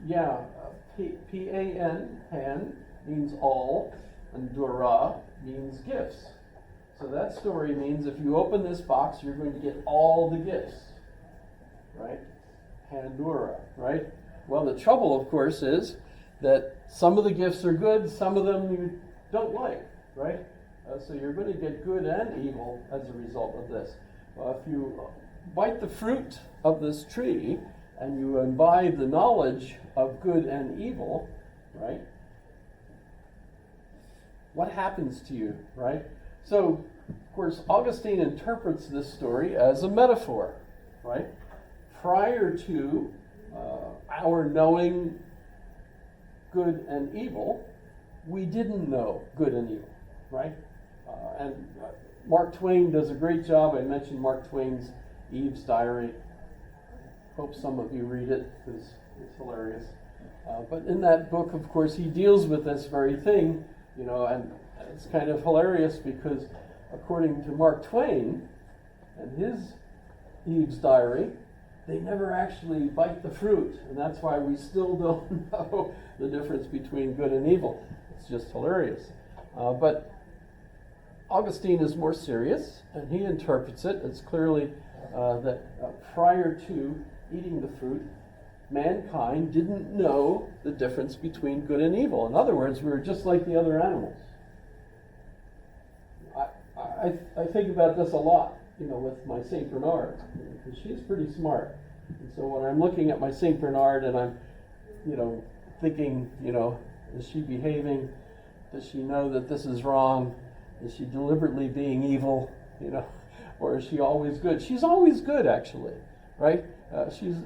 Yeah, P-A-N, pan, means all, and dura means gifts. So that story means if you open this box, you're going to get all the gifts, right? Pandora, right? Well, the trouble, of course, is that some of the gifts are good, some of them you don't like, right? So you're going to get good and evil as a result of this. Well, if you bite the fruit of this tree and you imbibe the knowledge of good and evil, right? What happens to you, right? So, of course, Augustine interprets this story as a metaphor, right? Prior to our knowing good and evil, we didn't know good and evil, right? And Mark Twain does a great job. I mentioned Mark Twain's Eve's Diary. Hope some of you read it, because it's hilarious. But in that book, of course, he deals with this very thing, and it's kind of hilarious because according to Mark Twain and his Eve's Diary, they never actually bite the fruit, and that's why we still don't know the difference between good and evil. It's just hilarious. But Augustine is more serious, and he interprets it as clearly that prior to eating the fruit, mankind didn't know the difference between good and evil. In other words, we were just like the other animals. I think about this a lot, with my St. Bernard, because she's pretty smart. And so when I'm looking at my St. Bernard and I'm, thinking, is she behaving? Does she know that this is wrong? Is she deliberately being evil? Or is she always good? She's always good, actually, right? She's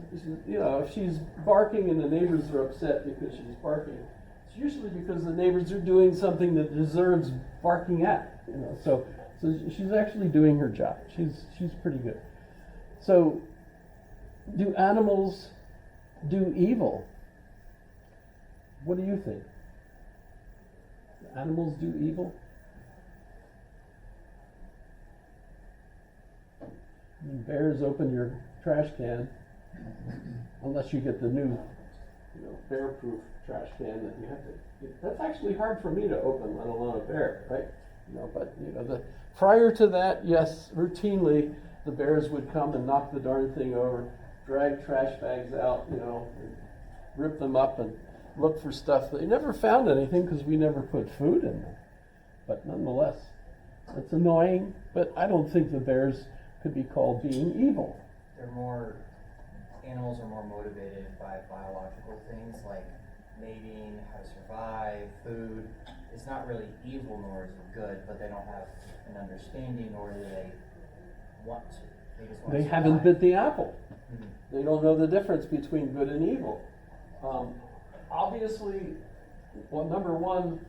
if she's barking and the neighbors are upset because she's barking, it's usually because the neighbors are doing something that deserves barking at. So she's actually doing her job. She's pretty good. So, do animals do evil? What do you think? Do animals do evil? Bears open your trash can, unless you get the new, bear-proof trash can that you have to. That's actually hard for me to open, let alone a bear, right? But prior to that, yes, routinely the bears would come and knock the darn thing over, drag trash bags out, and rip them up and look for stuff. They never found anything because we never put food in them. But nonetheless, it's annoying. But I don't think the bears could be called being evil. Animals are more motivated by biological things like mating, how to survive, food. It's not really evil nor is it good, but they don't have an understanding nor do they want to. They just want to survive. Haven't bit the apple. Mm-hmm. They don't know the difference between good and evil. Obviously, number one,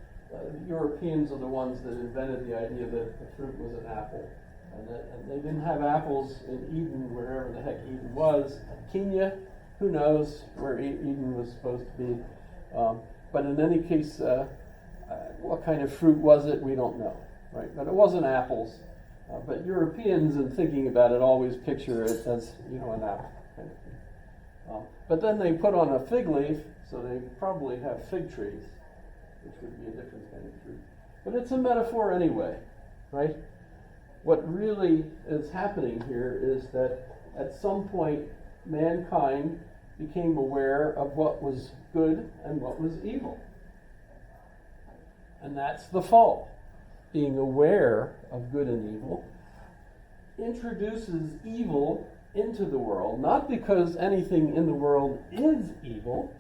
Europeans are the ones that invented the idea that the fruit was an apple. And they didn't have apples in Eden, wherever the heck Eden was. Kenya, who knows where Eden was supposed to be. But in any case, what kind of fruit was it? We don't know, right? But it wasn't apples. But Europeans, in thinking about it, always picture it as, an apple kind of thing. But then they put on a fig leaf, so they probably have fig trees, which would be a different kind of fruit. But it's a metaphor anyway, right? What really is happening here is that at some point mankind became aware of what was good and what was evil. And that's the fall. Being aware of good and evil introduces evil into the world, not because anything in the world is evil,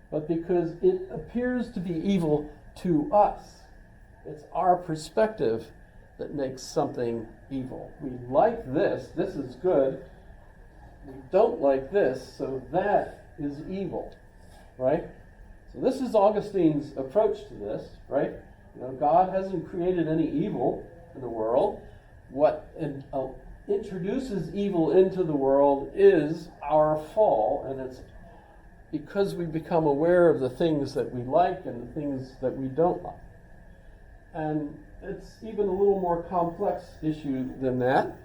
but because it appears to be evil to us. It's our perspective that makes something evil. We like this is good. We don't like this, so that is evil, right? So this is Augustine's approach to this, right? God hasn't created any evil in the world. What introduces evil into the world is our fall, and it's because we become aware of the things that we like and the things that we don't like. And it's even a little more complex issue than that.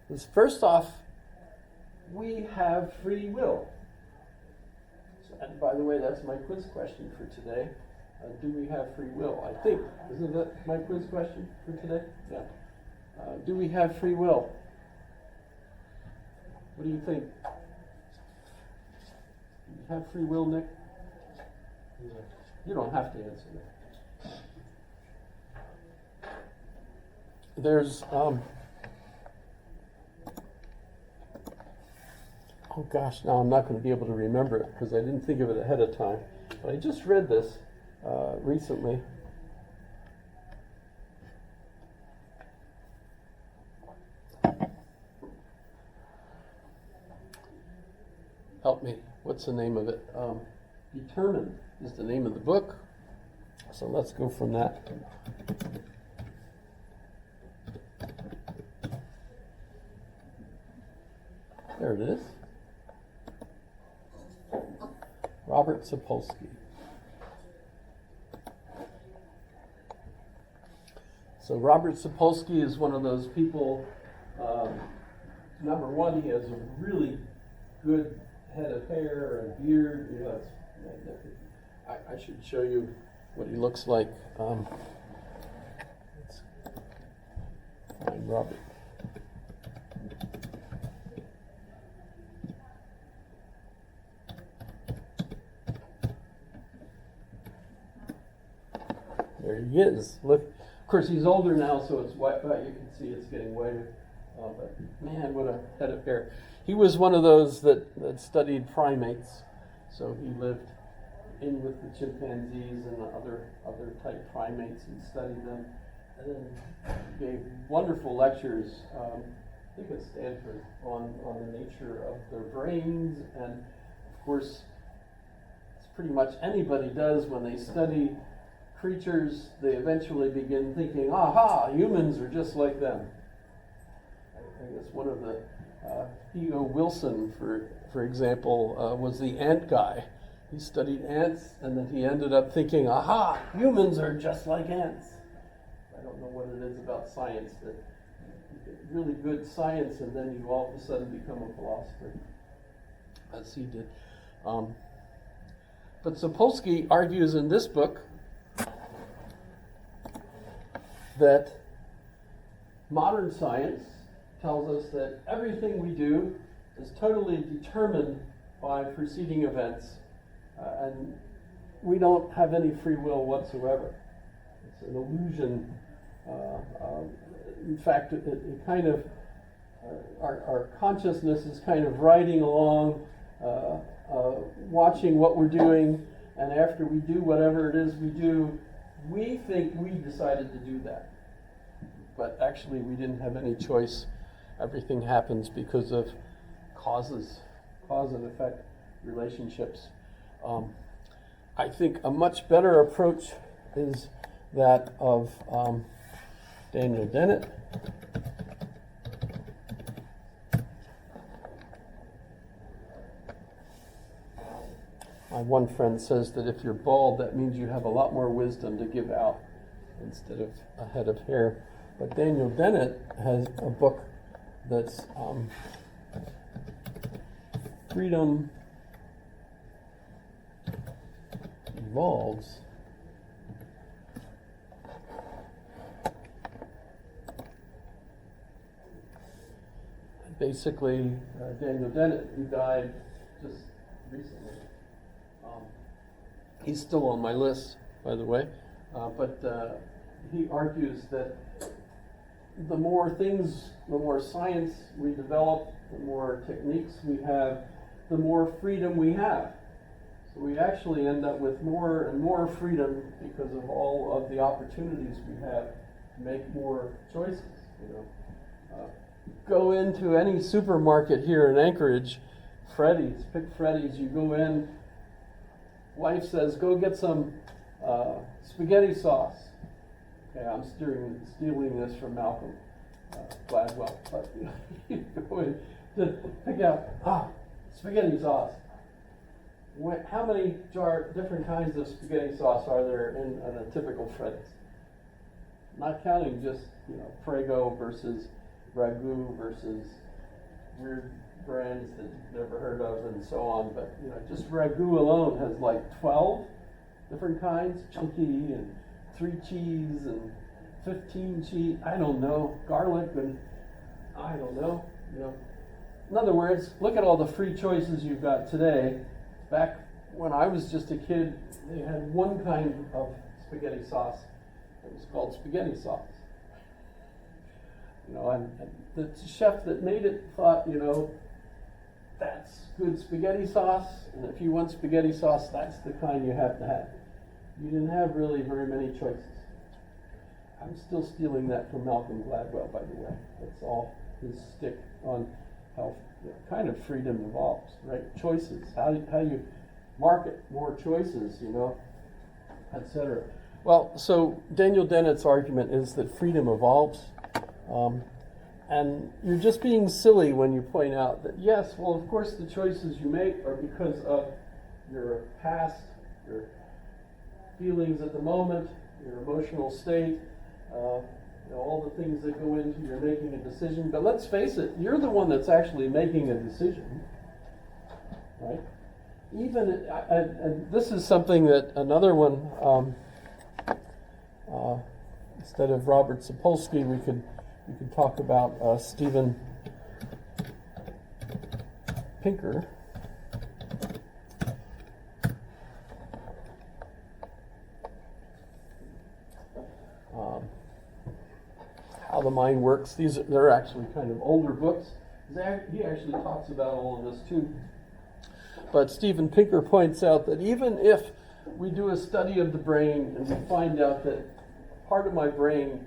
Because first off, we have free will. And by the way, that's my quiz question for today. Do we have free will? I think. Isn't that my quiz question for today? Yeah. Do we have free will? What do you think? Do you have free will, Nick? You don't have to answer that. There's, oh gosh, now I'm not going to be able to remember it because I didn't think of it ahead of time. But I just read this recently. Help me. What's the name of it? Determined is the name of the book. So let's go from that. There it is. Robert Sapolsky. So Robert Sapolsky is one of those people, number one, he has a really good head of hair and beard. You know, it's magnificent. I should show you what he looks like. Let's find Robert. There he is. Look, of course he's older now, so it's white, but you can see it's getting whiter. But man, what a head of hair. He was one of those that studied primates, so he lived in with the chimpanzees and the other type primates and studied them, and then gave wonderful lectures, I think at Stanford, on the nature of their brains. And of course, it's pretty much anybody does when they study creatures, they eventually begin thinking, aha, humans are just like them. I guess one of the, E.O. Wilson, for example, was the ant guy. He studied ants, and then he ended up thinking, aha, humans are just like ants. I don't know what it is about science that you get really good science, and then you all of a sudden become a philosopher, as he did. But Sapolsky argues in this book that modern science tells us that everything we do is totally determined by preceding events, and we don't have any free will whatsoever. It's an illusion. In fact, it kind of, our consciousness is kind of riding along, watching what we're doing, and after we do whatever it is we do, we think we decided to do that. But actually, we didn't have any choice. Everything happens because of cause and effect relationships. I think a much better approach is that of Daniel Dennett. My one friend says that if you're bald, that means you have a lot more wisdom to give out instead of a head of hair. But Daniel Dennett has a book that's Freedom Evolves. Basically, Daniel Dennett, who died just recently. He's still on my list, by the way, but he argues that the more science we develop, the more techniques we have, the more freedom we have. So we actually end up with more and more freedom because of all of the opportunities we have to make more choices. You know, go into any supermarket here in Anchorage, Freddy's, pick Freddy's, you go in, wife says, go get some spaghetti sauce. Okay, I'm stealing this from Malcolm Gladwell. But you go in to pick out, spaghetti sauce. How many different kinds of spaghetti sauce are there in a typical Freddy's? Not counting just, Prego versus Ragu versus weird brands that you've never heard of and so on, but just ragu alone has like 12 different kinds, chunky and 3 cheese and 15 cheese, I don't know, garlic and I don't know, In other words, look at all the free choices you've got today. Back when I was just a kid, they had one kind of spaghetti sauce. It was called spaghetti sauce. And the chef that made it thought, that's good spaghetti sauce, and if you want spaghetti sauce, that's the kind you have to have. You didn't have really very many choices. I'm still stealing that from Malcolm Gladwell, by the way. That's all his stick on how kind of freedom evolves, right? Choices, how you market more choices, etc. Well, so Daniel Dennett's argument is that freedom evolves. And you're just being silly when you point out that, yes, well, of course, the choices you make are because of your past, your feelings at the moment, your emotional state, all the things that go into your making a decision. But let's face it, you're the one that's actually making a decision, right? Even, and this is something that another one, instead of Robert Sapolsky, we could talk about Steven Pinker. How the Mind Works. They're actually kind of older books. He actually talks about all of this too. But Steven Pinker points out that even if we do a study of the brain and we find out that part of my brain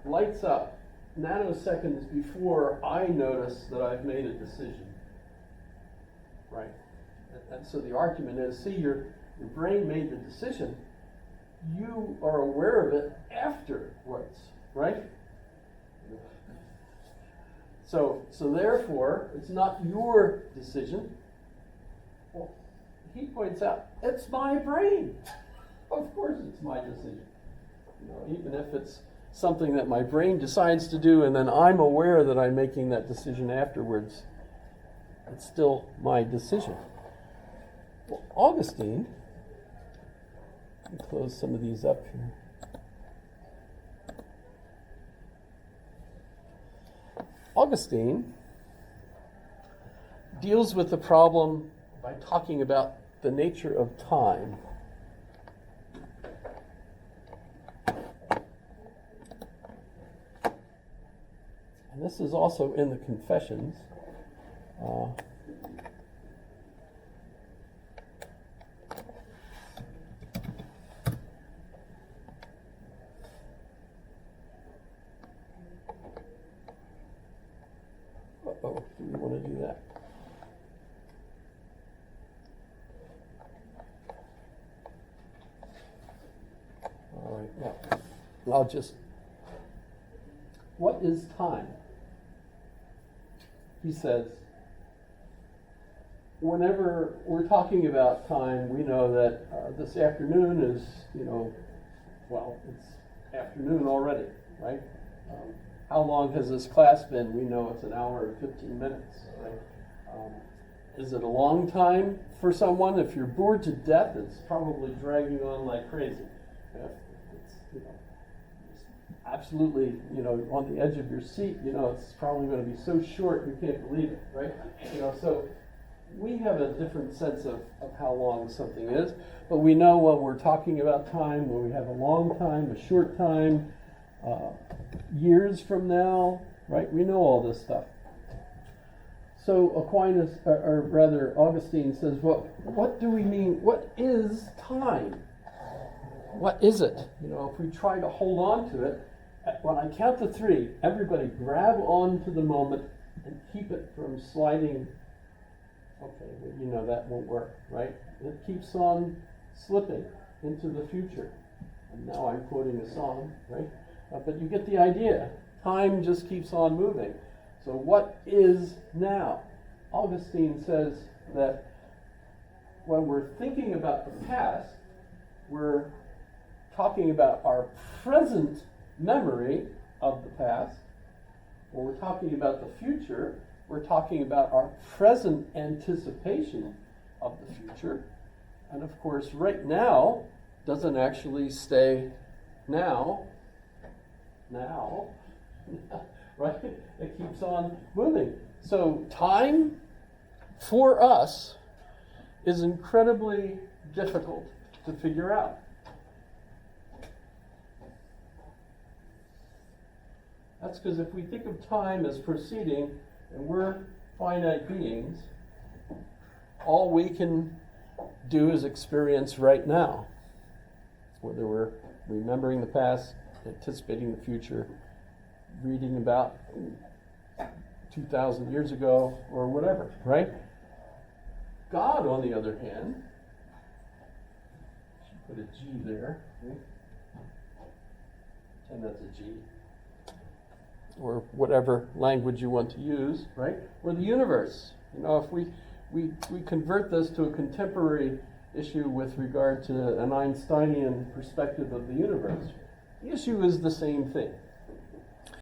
lights up nanoseconds before I notice that I've made a decision, right? And so the argument is, see, your brain made the decision. You are aware of it afterwards, right? So therefore, it's not your decision. Well, he points out, it's my brain. Of course it's my decision. Even if it's something that my brain decides to do and then I'm aware that I'm making that decision afterwards, it's still my decision. Well, Augustine, let me close some of these up here. Augustine deals with the problem by talking about the nature of time. And this is also in the Confessions. Uh-oh, do we want to do that? All right, now, I'll just, what is time? He says, whenever we're talking about time, we know that this afternoon is, it's afternoon already, right? How long has this class been? We know it's an hour and 15 minutes, right? Is it a long time for someone? If you're bored to death, it's probably dragging on like crazy. If it's, absolutely, on the edge of your seat, it's probably going to be so short you can't believe it, right? So we have a different sense of how long something is, but we know when we're talking about time, when we have a long time, a short time, years from now, right? We know all this stuff. So Aquinas, or rather Augustine says, well, what do we mean? What is time? What is it? If we try to hold on to it, when I count to 3, everybody grab on to the moment and keep it from sliding. Okay, well, that won't work, right? It keeps on slipping into the future. And now I'm quoting a song, right? But you get the idea. Time just keeps on moving. So what is now? Augustine says that when we're thinking about the past, we're talking about our present memory of the past. When we're talking about the future, we're talking about our present anticipation of the future. And of course, right now doesn't actually stay now, right? It keeps on moving. So time for us is incredibly difficult to figure out. That's because if we think of time as proceeding, and we're finite beings, all we can do is experience right now. Whether we're remembering the past, anticipating the future, reading about 2,000 years ago, or whatever, right? God, on the other hand, should put a G there. Pretend that's a G. Or whatever language you want to use, right? Or the universe. You know, if we convert this to a contemporary issue with regard to an Einsteinian perspective of the universe, the issue is the same thing.